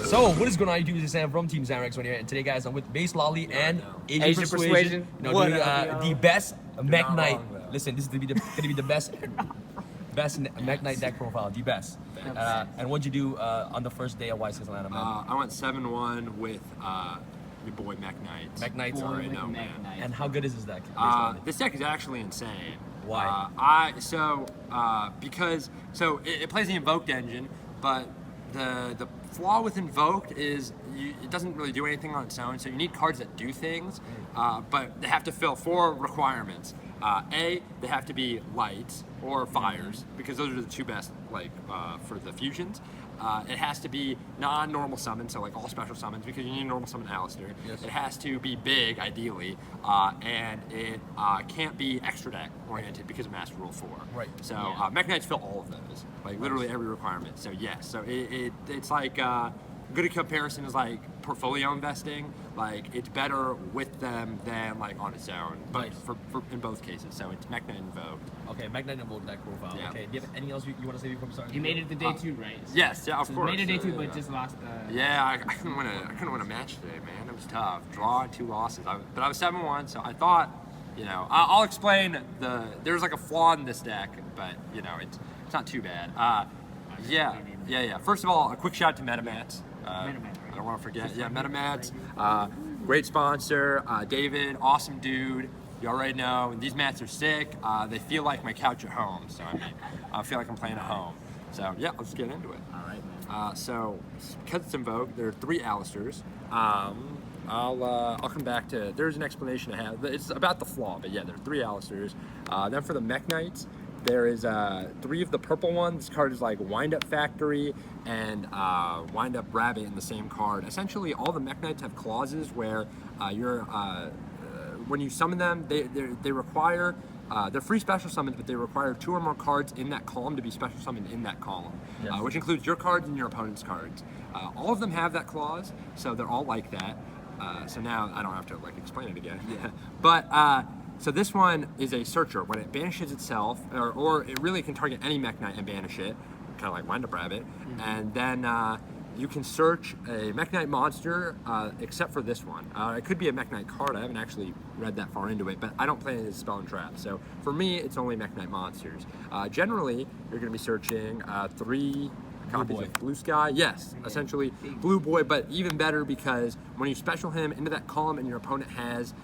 So, what is going on YouTube? This is Sam from TeamSamuraiX1 here, and today, guys, I'm with Base Lolly and Asian Persuasion. You know, doing the best MEKK-KNIGHT. Listen, this is gonna be the best MEKK-KNIGHT deck profile, the best. And what'd you do on the first day of YCS Atlanta, man? I went 7-1 with your boy MEKK-KNIGHT. MEKK-KNIGHT's already know, man. And how good is this deck? This deck is actually insane. Why? Because it plays the Invoked engine, but the flaw with Invoked is it doesn't really do anything on its own. So you need cards that do things, but they have to fill 4 requirements. A, they have to be lights or fires, because those are the 2 best for the fusions. It has to be non-normal summons, so like all special summons, because you need a normal summon Alistair. Yes. It has to be big, ideally, and it can't be extra deck oriented because of Master Rule 4. Right. So MEKK-KNIGHTs fill all of those, like literally every requirement. So yes, so it's like good comparison is like portfolio investing. Like it's better with them than like on its own, but for in both cases. So it's MEKK-KNIGHT Invoked. Okay, MEKK-KNIGHT Invoked deck profile. Yeah. Okay, do you have anything else you want to say before we start? You made it to day 2, right? Yes, yeah, of course. You made it day 2, but just lost the... Yeah, I couldn't win a match today, man. It was tough. Draw and 2 losses. But I was 7-1, so I thought, you know, I'll explain there's like a flaw in this deck, but you know, it's not too bad. Yeah. First of all, a quick shout out to MEKK-KNIGHT. I don't want to forget. Yeah, MEKK-KNIGHT. Great sponsor. David, awesome dude. You already know. And these mats are sick. They feel like my couch at home. So I mean, I feel like I'm playing at home. So yeah, let's get into it. All right, man. So because it's Invoked, there are 3 Alistairs. I'll come back to. There's an explanation I have. It's about the flaw, but yeah, there are 3 Alistairs. Then for the MEKK-KNIGHTs, there is 3 of the purple ones. This card is like Wind Up Factory and Wind Up Rabbit in the same card. Essentially, all the MEKK-KNIGHTs have clauses where when you summon them, they require they're free special summons, but they require 2 or more cards in that column to be special summoned in that column, which includes your cards and your opponent's cards. All of them have that clause, so they're all like that. So now I don't have to like explain it again. Yeah. But so this one is a searcher. When it banishes itself, or it really can target any MEKK-KNIGHT and banish it, kind of like Wind Up Rabbit, and then you can search a MEKK-KNIGHT monster, except for this one. It could be a MEKK-KNIGHT card. I haven't actually read that far into it, but I don't play it as Spell and Trap. So for me, it's only MEKK-KNIGHT monsters. Generally, you're going to be searching 3 copies of Blue Sky. Yes, essentially Blue Boy, but even better because when you special him into that column and your opponent has,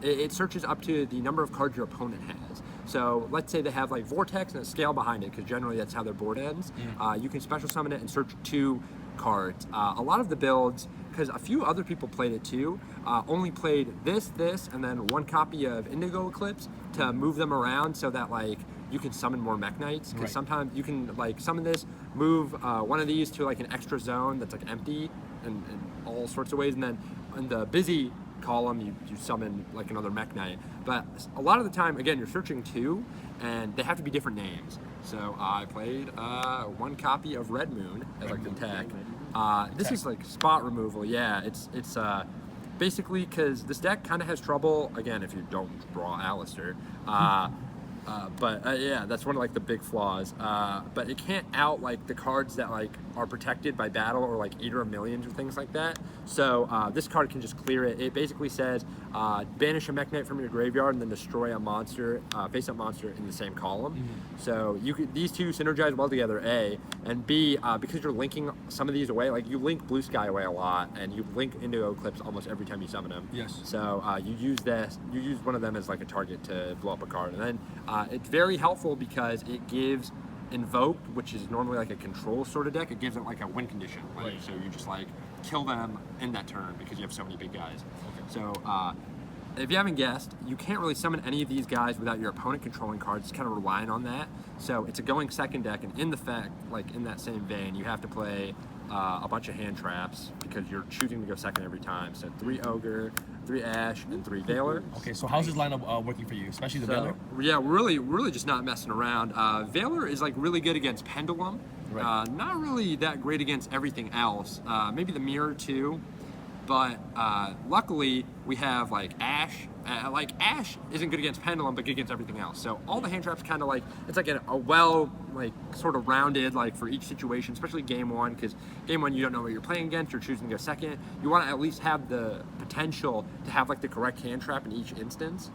it searches up to the number of cards your opponent has. So let's say they have like Vortex and a scale behind it, because generally that's how their board ends. You can special summon it and search 2 cards. A lot of the builds, because a few other people played it too, only played this, and then 1 copy of Indigo Eclipse to move them around so that like you can summon more MEKK-KNIGHTs, because sometimes you can like summon this, move one of these to like an extra zone that's like empty in all sorts of ways, and then in the busy column you summon like another MEKK-KNIGHT. But a lot of the time, again, you're searching 2, and they have to be different names. So I played 1 copy of Red Moon as like the tech. This is like spot removal. Yeah, it's basically because this deck kind of has trouble, again, if you don't draw Alistair. But yeah, that's one of like the big flaws. But it can't out like the cards that like are protected by battle, or like Eater of Millions or things like that. So this card can just clear it. It basically says banish a MEKK-KNIGHT from your graveyard and then destroy a monster, face-up monster in the same column. So these 2 synergize well together, A, and B, because you're linking some of these away. Like you link Blue Sky away a lot, and you link Indigo Eclipse almost every time you summon them. Yes. So you use one of them as like a target to blow up a card, and then it's very helpful because it gives Invoked, which is normally like a control sort of deck, it gives it like a win condition. So you just like kill them in that turn because you have so many big guys. So if you haven't guessed, you can't really summon any of these guys without your opponent controlling cards. It's kind of relying on that. So it's a going second deck, and in that same vein, you have to play a bunch of hand traps because you're choosing to go second every time. So 3 Ogre, 3 Ash, and 3 Veiler. Okay, so how's this lineup working for you, especially the Veiler? Yeah, really just not messing around. Veiler is like really good against Pendulum. Not really that great against everything else. Maybe the Mirror too. But luckily, we have like Ash. Like Ash isn't good against Pendulum, but good against everything else. So all the hand traps kind of like, it's like a well like sort of rounded like for each situation, especially game one, because game one you don't know what you're playing against, you're choosing to go second. You want to at least have the potential to have like the correct hand trap in each instance.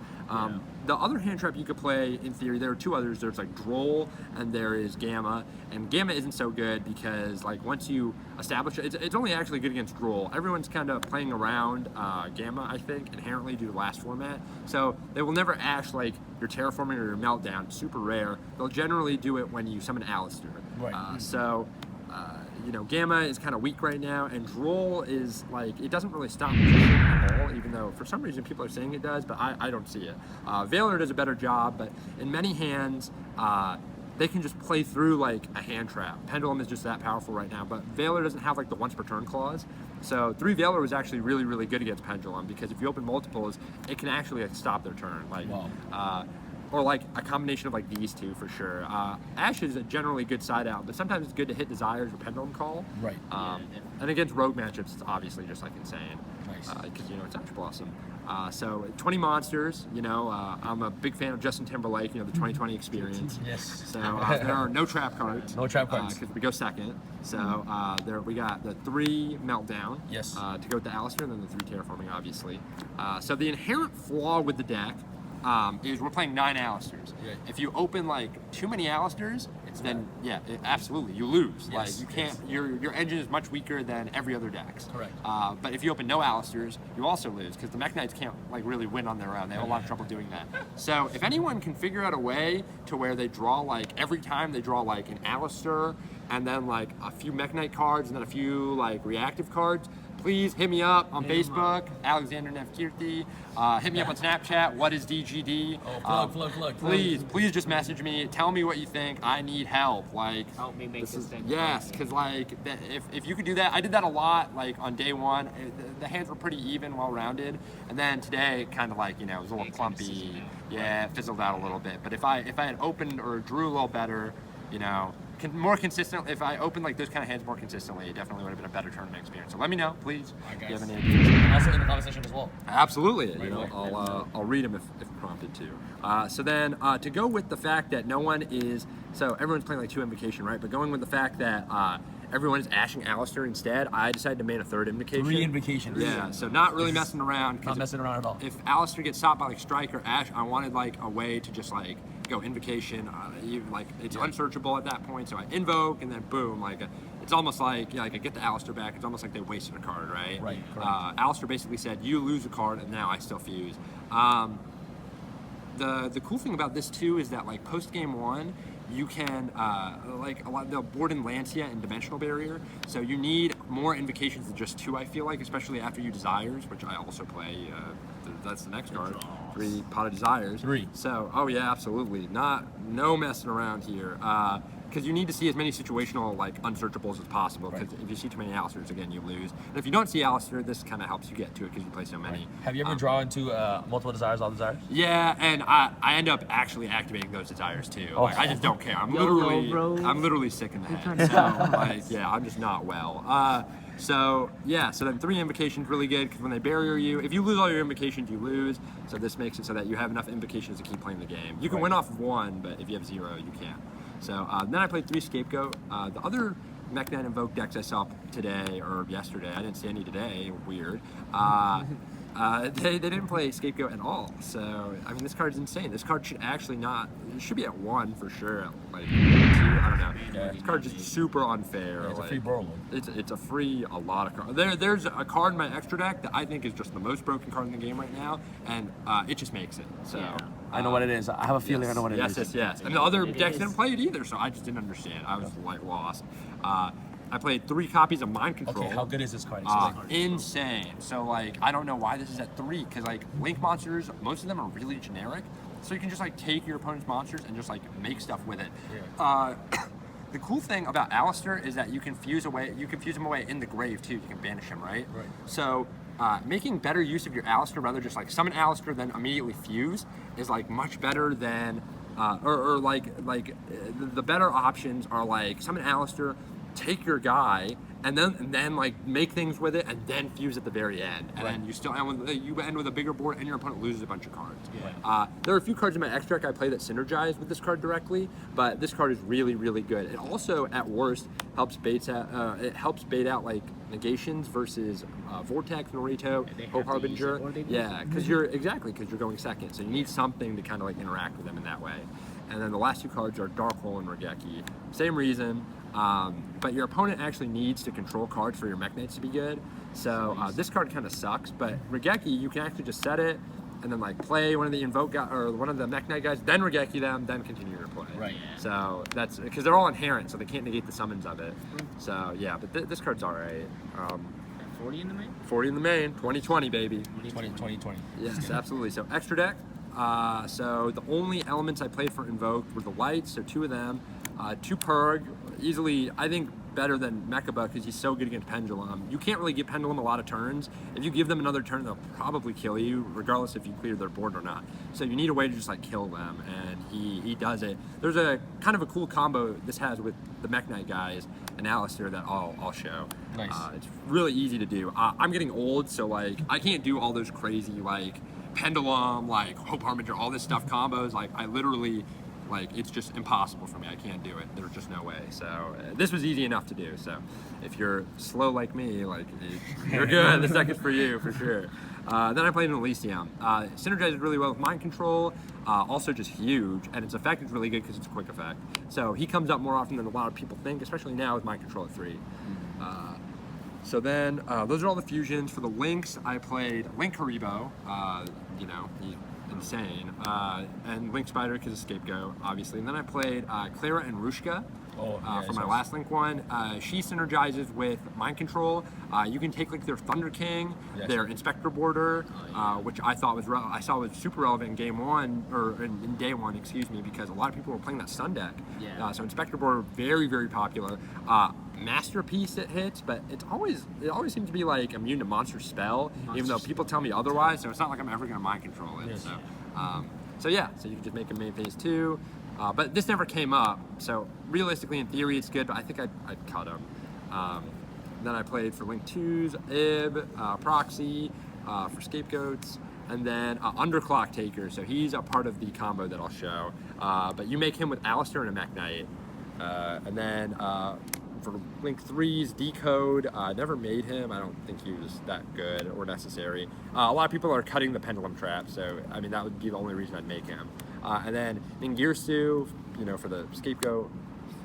The other hand trap you could play, in theory, there are two others. There's like Droll and there is Gamma. And Gamma isn't so good because like once you establish it, it's only actually good against Droll. Everyone's kind of playing around Gamma, I think, inherently due to the last format. So they will never ash like your Terraforming or your Meltdown. It's super rare. They'll generally do it when you summon Alistair. You know, Gamma is kind of weak right now, and Droll is like, it doesn't really stop at all, even though for some reason people are saying it does, but I don't see it. Valor does a better job, but in many hands, they can just play through like a hand trap. Pendulum is just that powerful right now, but Valor doesn't have like the once per turn clause. So 3 Valor was actually really, really good against Pendulum, because if you open multiples, it can actually like stop their turn. Like, or like a combination of like these two for sure. Ash is a generally good side out, but sometimes it's good to hit Desires or Pendulum Call. Right. And against rogue matchups, it's obviously just like insane. Nice. Because you know it's Ash Blossom. So 20 monsters. You know, I'm a big fan of Justin Timberlake. You know, the 2020 experience. Yes. So there are no trap cards. No trap cards. Because we go second. So there we got the 3 Meltdown. Yes. To go with the Alistair, and then the 3 Terraforming, obviously. So the inherent flaw with the deck is we're playing 9 Alistairs. Yeah. If you open like too many Alistairs, then absolutely you lose. Yes. Like you can't. Your engine is much weaker than every other deck's. Correct. But if you open no Alistairs, you also lose, because the MEKK-KNIGHTs can't like really win on their own. They have a lot of trouble doing that. So if anyone can figure out a way to where they draw like every time they draw like an Alistair and then like a few MEKK-KNIGHT cards and then a few like reactive cards, please hit me up on Facebook, Alexander Nevkirti. Hit me up on Snapchat, what is DGD? Plug. Please just message me. Tell me what you think. I need help. Like, Help me make this thing. Yes, because like if you could do that, I did that a lot. Like on day one, the hands were pretty even, well-rounded, and then today kind of like, you know, it was a little clumpy. Yeah, it fizzled out a little bit. But if I had opened or drew a little better, you know, more consistent. If I opened like those kind of hands more consistently, it definitely would have been a better tournament experience. So let me know, please, if you have any ideas. Also in the comment section as well. Absolutely. You know, I'll read them if prompted to. So then to go with the fact that no one is, so everyone's playing like 2 Invocation, right? But going with the fact that everyone is ashing Alistair instead, I decided to main a 3rd Invocation. 3 Invocations. Yeah, so not really messing around. Not messing around at all. If Alistair gets stopped by like Strike or Ash, I wanted like a way to just like go Invocation. Like it's unsearchable at that point, so I invoke and then boom, like it's almost like I get the Alistair back. It's almost like they wasted a card, right? Right. Alistair basically said, "You lose a card, and now I still fuse." The cool thing about this too is that like post game 1, you can like a lot they'll board in Lancia and Dimensional Barrier, so you need more Invocations than just 2. I feel like, especially after you Desires, which I also play. That's the next card. 3 Pot of Desires. 3. So, oh yeah, absolutely. No messing around here. Because you need to see as many situational like unsearchables as possible. Because if you see too many Alistairs, again, you lose. And if you don't see Alistair, this kind of helps you get to it because you play so many. Have you ever drawn into multiple Desires, all Desires? Yeah, and I end up actually activating those Desires too. Like, I just don't care. I'm literally sick in the head. So like, yeah, I'm just not well. So then 3 Invocations really good, because when they barrier you, if you lose all your Invocations, you lose. So this makes it so that you have enough Invocations to keep playing the game. You can win off of 1, but if you have 0, you can't. So then I played 3 Scapegoat. The other MEKK-KNIGHT Invoke decks I saw today or yesterday, I didn't see any today. Weird. They didn't play Scapegoat at all. So I mean, this card is insane. This card should actually not. It should be at 1 for sure. Like 2, I don't know. Yeah. This card is just super unfair. Yeah, it's a free Burrow. It's a free a lot of cards. There's a card in my extra deck that I think is just the most broken card in the game right now, and it just makes it. So. Yeah. I know what it is. I have a feeling I know what it is. Yes. And the other decks didn't play it either, so I just didn't understand. I was like lost. I played 3 copies of Mind Control. Okay, how good is this card? Insane. So like, I don't know why this is at 3, because like Link monsters, most of them are really generic. So you can just like take your opponent's monsters and just like make stuff with it. Yeah. The cool thing about Alistair is that you can fuse them away in the grave too. You can banish him, right? Right. So making better use of your Alistair, rather just like summon Alistair then immediately fuse, is like much better than the better options are like summon Alistair, take your guy, and then like make things with it, and then fuse at the very end, and then you still you end with a bigger board, and your opponent loses a bunch of cards. There are a few cards in my extra deck I play that synergize with this card directly, but this card is really, really good. It also, at worst, helps bait out like negations versus Vortex, Norito, Hope Harbinger. Yeah, because you're going second, so you need something to kind of like interact with them in that way. And then the last two cards are Dark Hole and Regeki. Same reason, but your opponent actually needs to control cards for your MEKK-KNIGHTs to be good. So this card kind of sucks, but Regeki, you can actually just set it and then like play one of the invoke guy or one of the MEKK-KNIGHT guys, then Regeki them, then continue your play. Right. So that's because they're all inherent, so they can't negate the summons of it. So yeah, but this card's all right. 40 in the main? 40 in the main, 2020 baby. 20. Yes, absolutely. So extra deck. So the only elements I played for Invoked were the lights, so 2 of them. 2 Purg, easily, I think, better than Mekaba because he's so good against Pendulum. You can't really give Pendulum a lot of turns. If you give them another turn, they'll probably kill you, regardless if you clear their board or not. So you need a way to just like kill them, and he does it. There's a kind of a cool combo this has with the MEKK-KNIGHT guys and Alistair that I'll show. Nice. It's really easy to do. I'm getting old, so like I can't do all those crazy like Pendulum, like Hope Harbinger, all this stuff combos. Like I literally, like it's just impossible for me. I can't do it. There's just no way. So this was easy enough to do. So if you're slow like me, like you're good. This deck is for you for sure. Then I played an Elysium. Synergizes really well with Mind Control. Also just huge, and its effect is really good because it's a quick effect. So he comes up more often than a lot of people think, especially now with Mind Control at 3. So then, those are all the fusions. For the Links, I played Link Haribo, you know, he's insane, and Link Spider because of Scapegoat, obviously. And then I played Clara and Rushka for my last Link one. She synergizes with Mind Control. You can take like their Thunder King, their Inspector Border, which I thought was was super relevant in game 1, or in day 1, excuse me, because a lot of people were playing that Sun deck. So Inspector Border, very, very popular. Masterpiece it hits, but it always seems to be like immune to monster spell, even though people tell me otherwise. So it's not like I'm ever gonna mind control it. So yeah, so you can just make him main phase 2. But this never came up, so realistically, in theory, it's good. But I think I'd cut him. Then I played for Link 2's Ib, Proxy, for Scapegoats, and then Underclock Taker. So he's a part of the combo that I'll show. But you make him with Alistair and a MEKK-KNIGHT, and then. For Link 3's Decode, never made him. I don't think he was that good or necessary. A lot of people are cutting the Pendulum Trap, so I mean that would be the only reason I'd make him. And then Ningirsu, you know, for the Scapegoat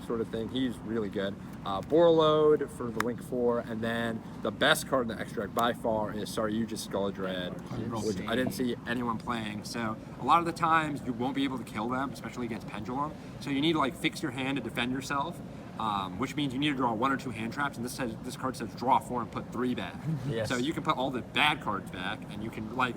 sort of thing, he's really good. Borreload for the Link 4, and then the best card in the extra deck by far is Saryuja's Skull Dread, which I didn't see anyone playing. So a lot of the times you won't be able to kill them, especially against Pendulum. So you need to like fix your hand to defend yourself. Which means you need to draw 1 or 2 hand traps, and this card says draw 4 and put 3 back. So you can put all the bad cards back, and you can like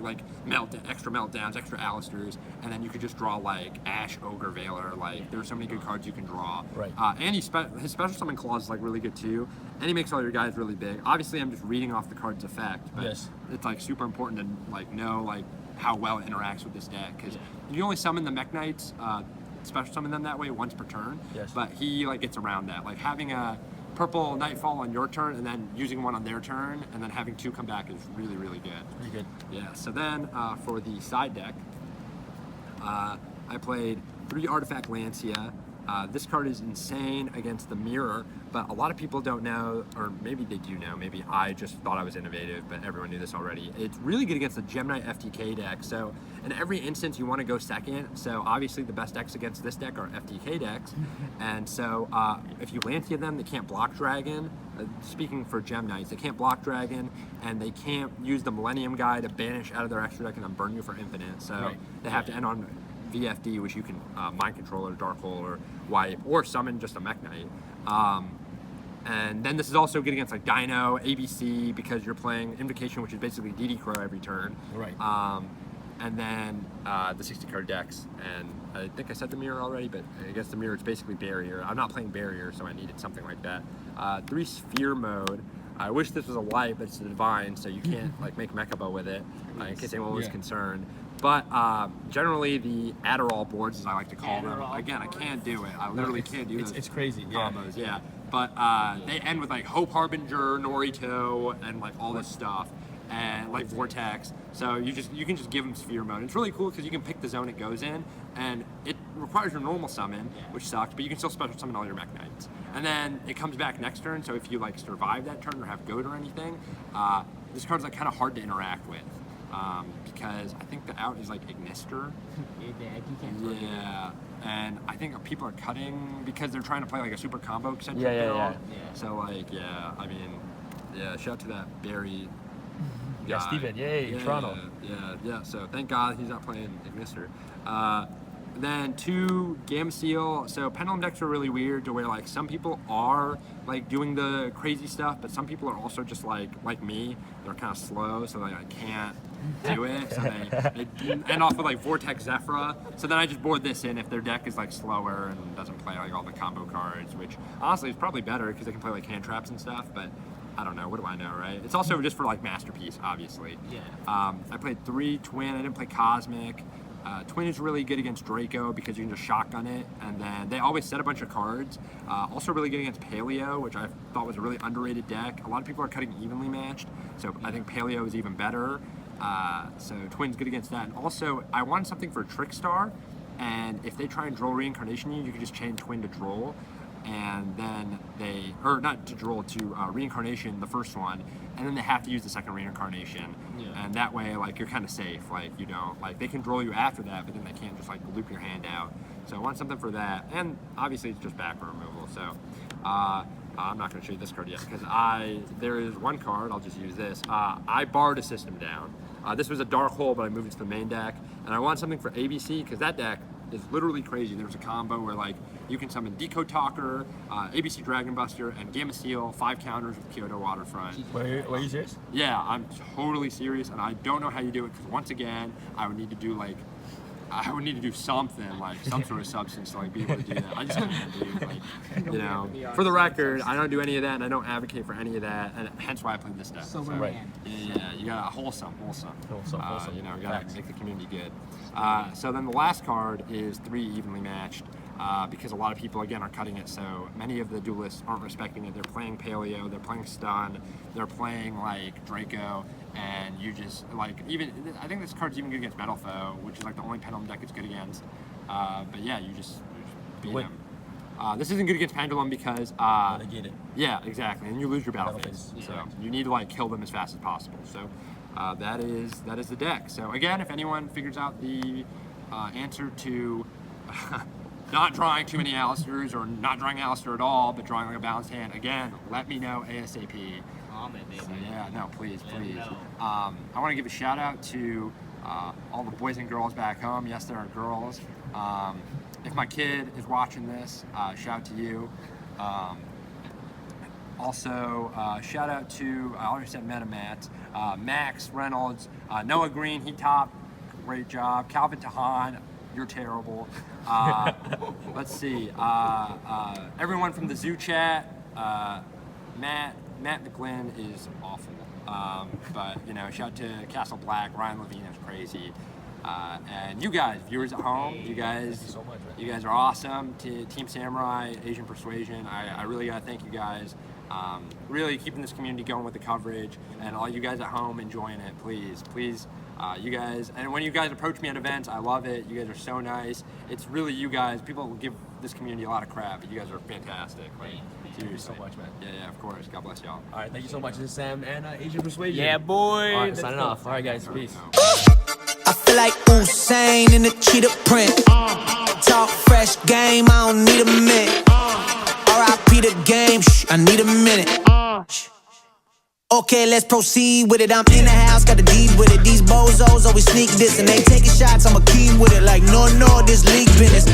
extra meltdowns, extra Alistairs, and then you could just draw like Ash, Ogre, Veiler. Like there's so many good cards you can draw. And his special summon clause is like really good too, and he makes all your guys really big. Obviously, I'm just reading off the card's effect, but it's like super important to like know like how well it interacts with this deck, because you only summon the MEKK-KNIGHTs. Special summon them that way once per turn, but he like gets around that. Like having a purple Nightfall on your turn and then using one on their turn and then having 2 come back is really, really good. Pretty good. Yeah, so then for the side deck, I played 3 Artifact Lancia. This card is insane against the Mirror, but a lot of people don't know, or maybe they do know, maybe I just thought I was innovative, but everyone knew this already. It's really good against the Gemini FTK deck, so in every instance you want to go second, so obviously the best decks against this deck are FTK decks, and so if you Lancia them, they can't block Dragon. Speaking for Gem Knights, they can't block Dragon, and they can't use the Millennium Guy to banish out of their extra deck and then burn you for infinite, so they have to end on VFD, which you can Mind Control or Dark Hole or Wipe, or summon just a MEKK-KNIGHT. And then this is also good against like Dino, ABC, because you're playing Invocation, which is basically DD Crow every turn. And then the 60 card decks, and I think I said the Mirror already, but I guess the Mirror is basically Barrier. I'm not playing Barrier, so I needed something like that. 3 Sphere mode. I wish this was a light, but it's a divine, so you can't like make Mekaba with it, in case anyone was concerned. But generally, the Adderall boards, as I like to call them, again, I can't do it. I literally can't do it. It's crazy. Combos, yeah. But they end with like Hope Harbinger, Norito, and like all this stuff, and like Vortex. So you can just give them Sphere mode. It's really cool because you can pick the zone it goes in, and it requires your normal summon, which sucks, but you can still special summon all your mech knights. And then it comes back next turn. So if you like survive that turn or have goat or anything, this card's like kind of hard to interact with. Because I think the out is like Ignister. Yeah, and I think people are cutting because they're trying to play like a super combo centric build. So like, yeah, I mean, yeah, shout out to that Barry guy. Yeah, Steven, yay, Toronto. Yeah, so thank God he's not playing Ignister. Then 2, Gamma Seal. So pendulum decks are really weird to where like some people are like doing the crazy stuff, but some people are also just like me, they're kind of slow, so they like, can't do it. So they end off with like Vortex Zephyra. So then I just board this in if their deck is like slower and doesn't play like all the combo cards, which honestly is probably better because they can play like hand traps and stuff, but I don't know, what do I know, right? It's also just for like Masterpiece, obviously. I played 3 Twin, I didn't play Cosmic. Twin is really good against Draco because you can just shotgun it, and then they always set a bunch of cards. Also really good against Paleo, which I thought was a really underrated deck. A lot of people are cutting evenly matched, so I think Paleo is even better. So Twin's good against that. And also, I wanted something for Trickstar, and if they try and Droll Reincarnation you can just chain Twin to Droll, and then not to Droll, to Reincarnation, the first one, and then they have to use the second Reincarnation, and that way, like, you're kind of safe. Like, you know, like, they can Droll you after that, but then they can't just, like, loop your hand out. So I want something for that, and obviously it's just backer removal, so I'm not going to show you this card yet, because there is one card, I'll just use this. I borrowed a system down. This was a dark hole, but I moved it to the main deck, and I want something for ABC, because that deck is literally crazy. There's a combo where like you can summon Decode Talker, ABC Dragon Buster, and Gamma Seal, 5 counters with Kyoto Waterfront. Were you serious? Yeah, I'm totally serious, and I don't know how you do it because once again, I would need to do something, like some sort of substance to like be able to do that. I just can't do like, you know. For the record, I don't do any of that, and I don't advocate for any of that, and hence why I played this deck. So right. Yeah, you got wholesome. You know, you gotta Facts. make the community good. So then the last card is 3 evenly matched. Because a lot of people, again, are cutting it, so many of the duelists aren't respecting it. They're playing Paleo, they're playing Stun, they're playing, like, Draco, and you just, like, I think this card's even good against Metal Foe, which is, like, the only Pendulum deck it's good against. But yeah, you just beat him. This isn't good against Pendulum because, Negate it. yeah, exactly, and you lose your battle phase. Yeah. So you need to, like, kill them as fast as possible. So that is the deck. So again, if anyone figures out the answer to not drawing too many Alistairs, or not drawing Alistair at all, but drawing like a balanced hand, again, let me know ASAP. So, yeah, no, please. I want to give a shout out to all the boys and girls back home. Yes, there are girls. If my kid is watching this, shout out to you. Also, shout out to, I already said MetaMat, Max Reynolds, Noah Green, he top, great job. Calvin Tahan, you're terrible. Let's see. Everyone from the Zoo Chat. Matt McGlynn is awful. But you know, shout out to Castle Black. Ryan Levine is crazy. And you guys, viewers at home, you guys are awesome. Team Samurai, Asian Persuasion. I really gotta thank you guys. Really keeping this community going with the coverage, and all you guys at home enjoying it. Please. You guys, and when you guys approach me at events, I love it. You guys are so nice. It's really you guys. People give this community a lot of crap, but you guys are fantastic. Like, Thank you so much, man. Yeah, of course. God bless y'all. All right, thank you so much. This is Sam and Asian Persuasion. Yeah, boy. All right, signing off. All right, guys, peace. I feel like Usain in the cheetah print. Talk fresh game, I don't need a minute. R.I.P. the game, I need a minute. Okay, let's proceed with it. I'm in the house, got the deed with it. These bozos always sneak this and they taking shots. I'm a key with it, like no, this league business.